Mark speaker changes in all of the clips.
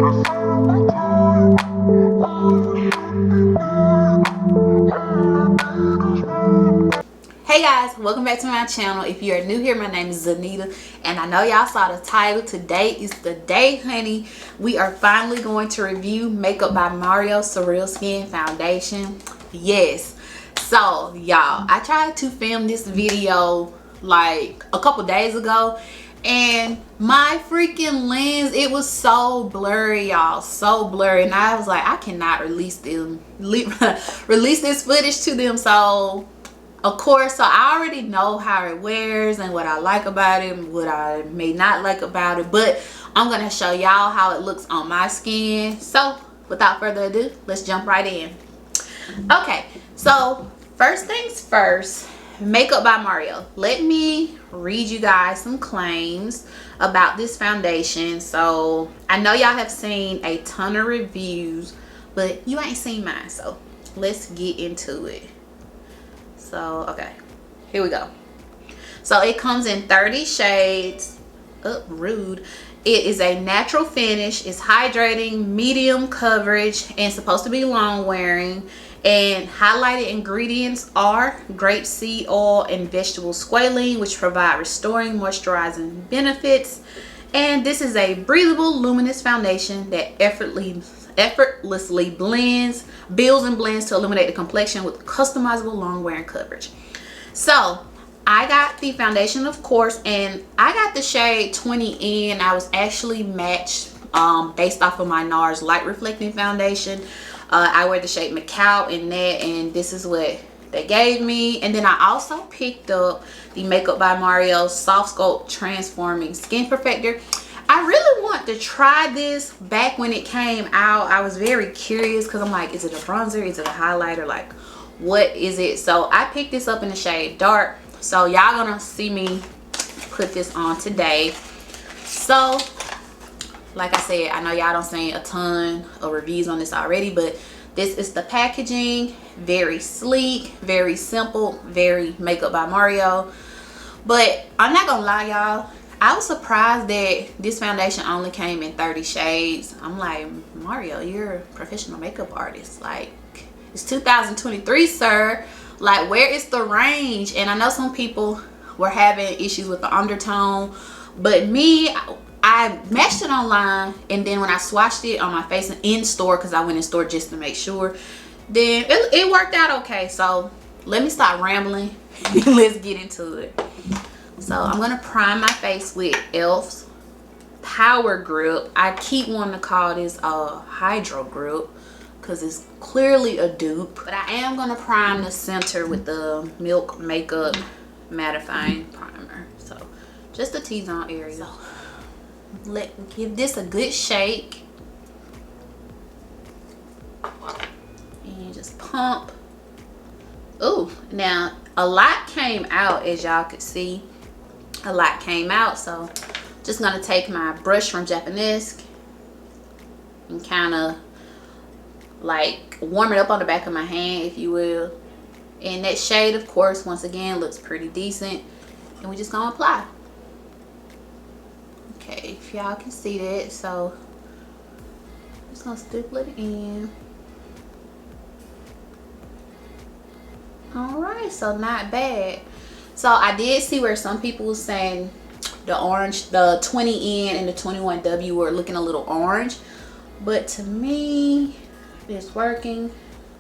Speaker 1: Hey guys, welcome back to my channel. If you are new here, my name is Zanita, and I know y'all saw the title. Today is the day, honey. We are finally going to review Makeup by Mario Surreal Skin Foundation. Yes. So y'all, I tried to film this video like a couple days ago, and my freaking lens, it was so blurry, y'all, so blurry, and I was like, I cannot release this footage to them. So of course, so I already know how it wears and what I like about it, what I may not like about it, but I'm gonna show y'all how it looks on my skin. So without further ado, let's jump right in. Okay, so first things first, Makeup by Mario. Let me read you guys some claims about this foundation. So I know y'all have seen a ton of reviews, but you ain't seen mine, so let's get into it. So okay, here we go. So it comes in 30 shades. Oh, rude. It is a natural finish. It's hydrating, medium coverage, and supposed to be long wearing. And highlighted ingredients are grapeseed oil and vegetable squalene, which provide restoring moisturizing benefits. And this is a breathable, luminous foundation that effortlessly builds and blends to illuminate the complexion with customizable long wearing coverage. So I got the foundation, of course, and I got the shade 20N. I was actually matched based off of my NARS light reflecting foundation. I wear the shade Macao in that, and this is what they gave me. And then I also picked up the Makeup by Mario Soft Sculpt Transforming Skin Perfector. I really want to try this back when it came out. I was very curious because I'm like, is it a bronzer? Is it a highlighter? Like, what is it? So I picked this up in the shade dark. So y'all gonna see me put this on today. So like I said, I know y'all don't see a ton of reviews on this already, but this is the packaging. Very sleek, very simple, very Makeup by Mario. But I'm not gonna lie, y'all, I was surprised that this foundation only came in 30 shades. I'm like, Mario, you're a professional makeup artist. Like, it's 2023, sir. Like, where is the range? And I know some people were having issues with the undertone, but me, I matched it online, and then when I swatched it on my face in store, because I went in store just to make sure, then it worked out okay. So let me stop rambling and let's get into it. So I'm gonna prime my face with e.l.f.'s Power Grip. I keep wanting to call this Hydro Grip because it's clearly a dupe, but I am gonna prime the center with the Milk Makeup Mattifying Primer. So just the T-zone area. So give this a good shake and just pump. Oh, now a lot came out, as y'all could see. A lot came out, so just gonna take my brush from Japanese and kind of like warm it up on the back of my hand, if you will. And that shade, of course, once again looks pretty decent, and we just gonna apply. Okay, if y'all can see that, so I'm just gonna stipple it in. All right, so not bad. So I did see where some people were saying the orange, the 20N and the 21W were looking a little orange, but to me it's working.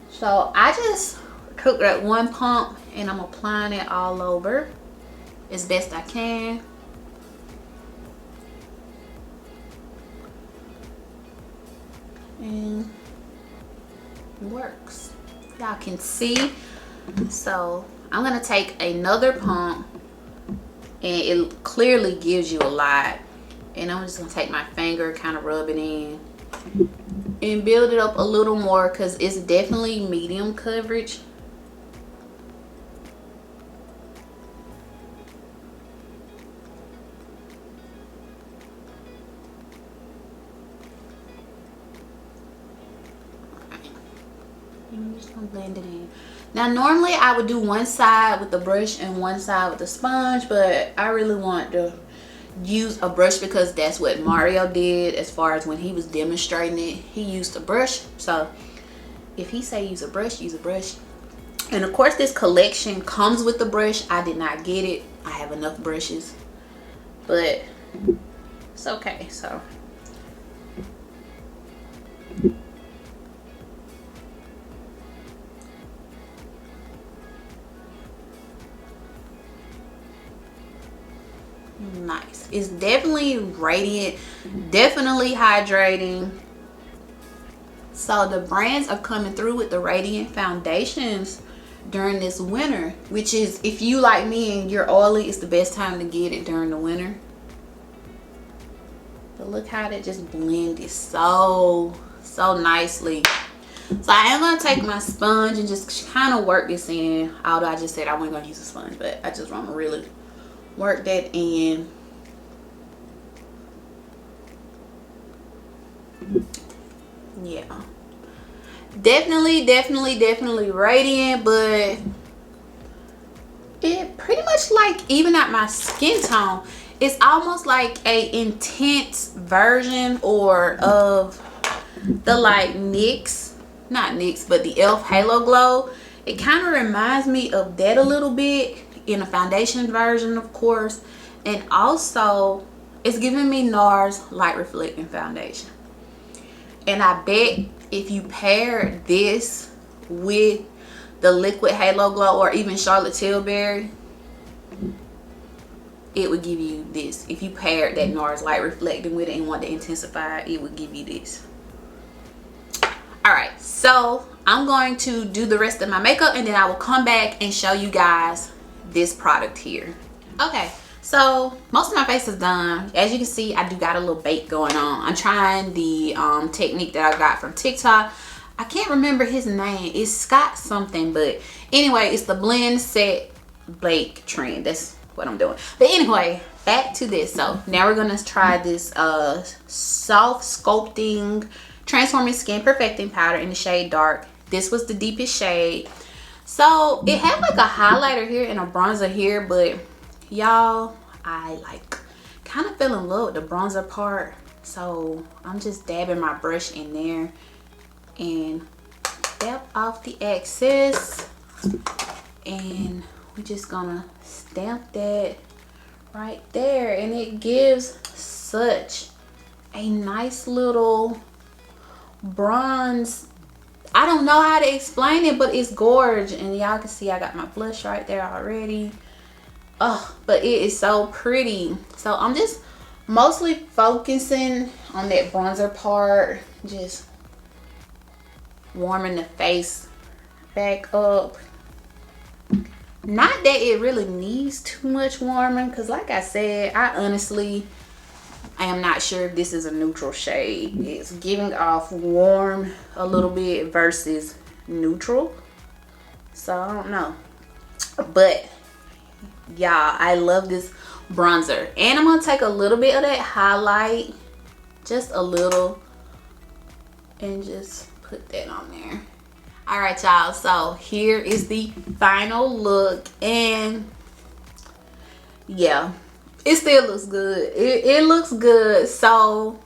Speaker 1: So I just took that one pump and I'm applying it all over as best I can. And it works, y'all can see. So I'm gonna take another pump, and it clearly gives you a lot, and I'm just gonna take my finger, kind of rub it in and build it up a little more, because it's definitely medium coverage. I'm just gonna blend it in. Now normally I would do one side with the brush and one side with the sponge, but I really want to use a brush because that's what Mario did as far as when he was demonstrating it. He used a brush. So if he say use a brush, use a brush. And of course this collection comes with the brush. I did not get it. I have enough brushes, but it's okay. So nice. It's definitely radiant, definitely hydrating. So the brands are coming through with the radiant foundations during this winter, which is, if you like me and you're oily, it's the best time to get it during the winter. But look how that just blended so nicely. So I am going to take my sponge and just kind of work this in, although I just said I wasn't going to use a sponge, but I just want to really work that in. Yeah, definitely radiant, but it pretty much like even out my skin tone. It's almost like a intense version or of the like NYX, not NYX, but the e.l.f. Halo Glow. It kind of reminds me of that a little bit in a foundation version, of course. And also it's giving me NARS Light Reflecting Foundation. And I bet if you pair this with the liquid Halo Glow or even Charlotte Tilbury, it would give you this. If you paired that NARS Light Reflecting with it and want to intensify, it would give you this. Alright, so I'm going to do the rest of my makeup and then I will come back and show you guys this product here. Okay, so most of my face is done. As you can see, I do got a little bake going on. I'm trying the technique that I got from TikTok. I can't remember his name. It's Scott something, but anyway, it's the blend set bake trend. That's what I'm doing. But anyway, back to this. So now we're gonna try this soft sculpting transforming skin perfecting powder in the shade dark. This was the deepest shade. So it had like a highlighter here and a bronzer here, but y'all, I like kind of fell in love with the bronzer part. So I'm just dabbing my brush in there and dab off the excess, and we're just gonna stamp that right there, and it gives such a nice little bronze. I don't know how to explain it, but it's gorgeous. And y'all can see I got my blush right there already. Oh, but it is so pretty. So I'm just mostly focusing on that bronzer part, just warming the face back up. Not that it really needs too much warming, because like I said, I honestly am not sure if this is a neutral shade. It's giving off warm a little bit versus neutral, so I don't know. But y'all, I love this bronzer, and I'm gonna take a little bit of that highlight, just a little, and just put that on there. All right, y'all, so here is the final look, and yeah, it still looks good. It looks good. So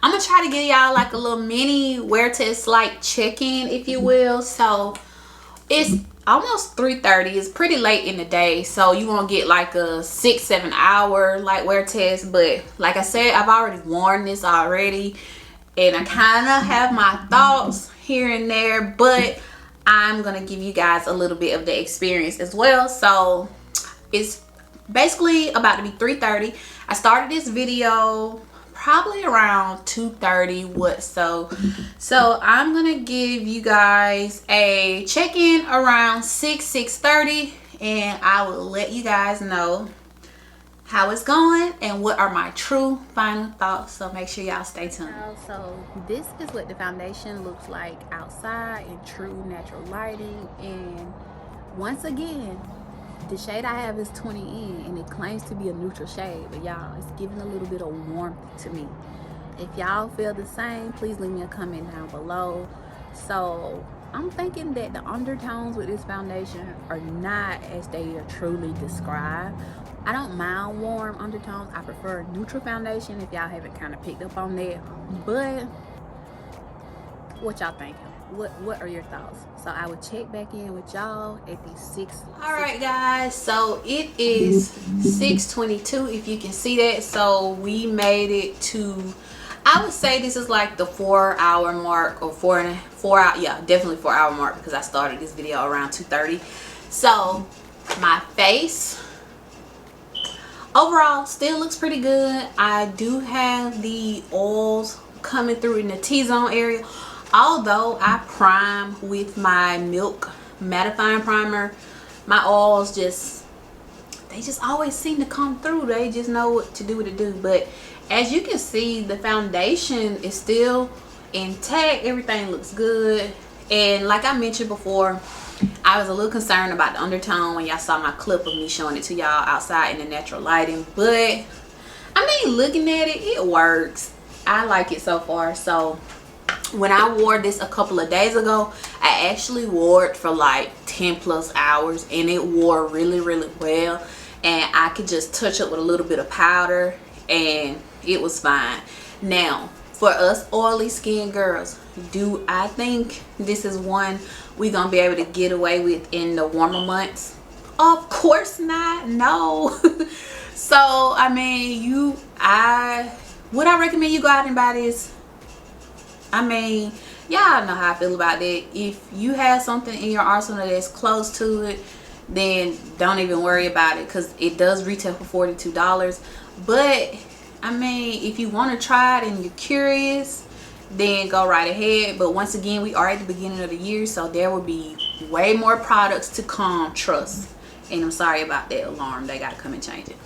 Speaker 1: I'm gonna try to give y'all like a little mini wear test, like check-in, if you will. So it's almost 3:30. It's pretty late in the day, so you won't get like a 6-7 hour like wear test. But like I said, I've already worn this already, and I kind of have my thoughts here and there, but I'm gonna give you guys a little bit of the experience as well. So it's basically about to be 3:30. I started this video probably around 2:30. So I'm gonna give you guys a check-in around 6:30, and I will let you guys know how it's going and what are my true final thoughts. So make sure y'all stay tuned. So this is what the foundation looks like outside in true natural lighting, and once again, the shade I have is 20N, and it claims to be a neutral shade, but y'all, it's giving a little bit of warmth to me. If y'all feel the same, please leave me a comment down below. So I'm thinking that the undertones with this foundation are not as they are truly described. I don't mind warm undertones. I prefer a neutral foundation if y'all haven't kind of picked up on that. But what y'all thinking? What are your thoughts? So I will check back in with y'all at these 6. All right, guys. So it is 6:22. If you can see that. So we made it to. I would say this is like the 4-hour mark, or 4 hour. Yeah, definitely 4-hour mark, because I started this video around 2:30. So my face overall still looks pretty good. I do have the oils coming through in the T-zone area. Although I prime with my Milk mattifying primer, my oils they just always seem to come through. They just know what to do. But as you can see, the foundation is still intact. Everything looks good. And like I mentioned before, I was a little concerned about the undertone when y'all saw my clip of me showing it to y'all outside in the natural lighting. But I mean, looking at it, it works. I like it so far. So when I wore this a couple of days ago, I actually wore it for like 10+ hours, and it wore really well. And I could just touch up with a little bit of powder and it was fine. Now, for us oily skin girls, do I think this is one we're gonna be able to get away with in the warmer months? Of course not. No. So I mean, would I recommend you go out and buy this? I mean, y'all know how I feel about that. If you have something in your arsenal that's close to it, then don't even worry about it, because it does retail for $42. But I mean, if you want to try it and you're curious, then go right ahead. But once again, we are at the beginning of the year, so there will be way more products to come, trust. And I'm sorry about that alarm. They gotta come and change it.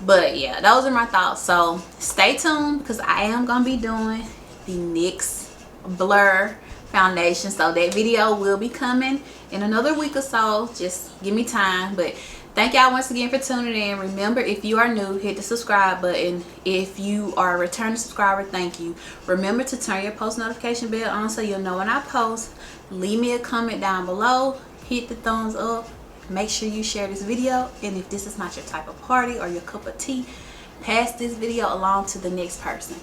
Speaker 1: But yeah, those are my thoughts. So stay tuned, because I am gonna be doing the NYX Blur foundation. So that video will be coming in another week or so. Just give me time. But thank y'all once again for tuning in. Remember, if you are new, hit the subscribe button. If you are a returning subscriber, thank you. Remember to turn your post notification bell on so you'll know when I post. Leave me a comment down below. Hit the thumbs up. Make sure you share this video. And if this is not your type of party or your cup of tea, pass this video along to the next person.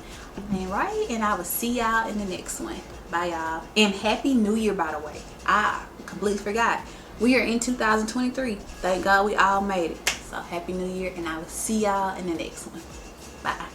Speaker 1: And I will see y'all in the next one. Bye, y'all. And Happy New Year, by the way. I completely forgot. We are in 2023. Thank God we all made it. So Happy New Year, and I will see y'all in the next one. Bye.